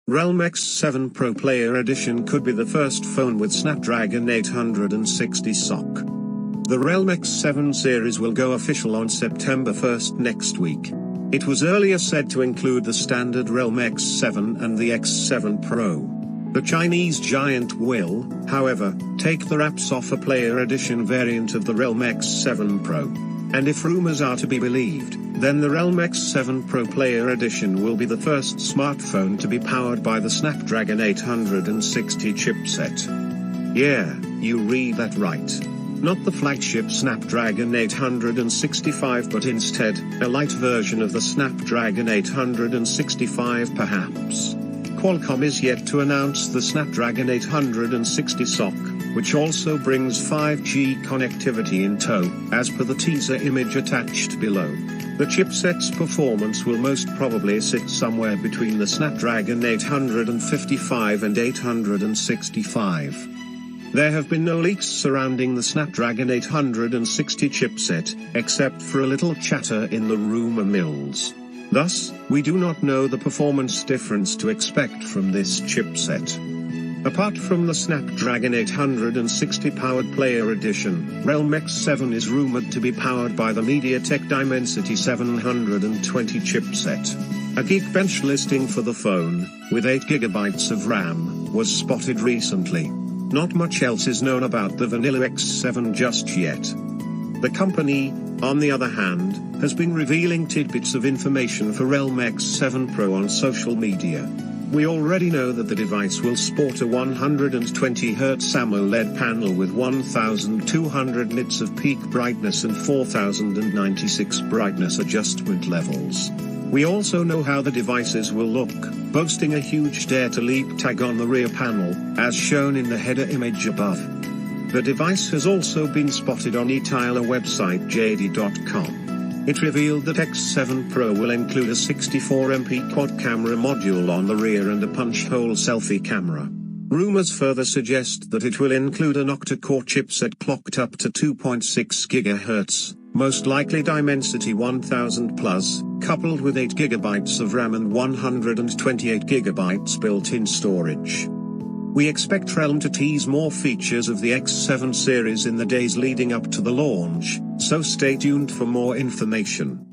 Realme X7 Pro Player Edition could be the first phone with Snapdragon 860 SoC. The Realme X7 series will go official on September 1st next week. It was earlier said to include the standard Realme X7 and the X7 Pro. The Chinese giant will, however, take the wraps off a Player Edition variant of the Realme X7 Pro. And if rumors are to be believed, then the Realme X7 Pro Player Edition will be the first smartphone to be powered by the Snapdragon 860 chipset. Yeah, you read that right. Not the flagship Snapdragon 865 but instead, a light version of the Snapdragon 865 perhaps. Qualcomm is yet to announce the Snapdragon 860 SoC, which also brings 5G connectivity in tow, as per the teaser image attached below. The chipset's performance will most probably sit somewhere between the Snapdragon 855 and 865. There have been no leaks surrounding the Snapdragon 860 chipset, except for a little chatter in the rumor mills. Thus, we do not know the performance difference to expect from this chipset. Apart from the Snapdragon 860 powered Player Edition, Realme X7 is rumored to be powered by the MediaTek Dimensity 720 chipset. A Geekbench listing for the phone, with 8GB of RAM, was spotted recently. Not much else is known about the vanilla X7 just yet. The company, on the other hand, has been revealing tidbits of information for Realme X7 Pro on social media. We already know that the device will sport a 120Hz AMOLED panel with 1200 nits of peak brightness and 4096 brightness adjustment levels. We also know how the devices will look, boasting a huge Dare to Leap tag on the rear panel, as shown in the header image above. The device has also been spotted on e-tailer website JD.com. It revealed that X7 Pro will include a 64MP quad camera module on the rear and a punch-hole selfie camera. Rumors further suggest that it will include an octa-core chipset clocked up to 2.6 GHz, most likely Dimensity 1000+, coupled with 8GB of RAM and 128GB built-in storage. We expect Realme to tease more features of the X7 series in the days leading up to the launch, so stay tuned for more information.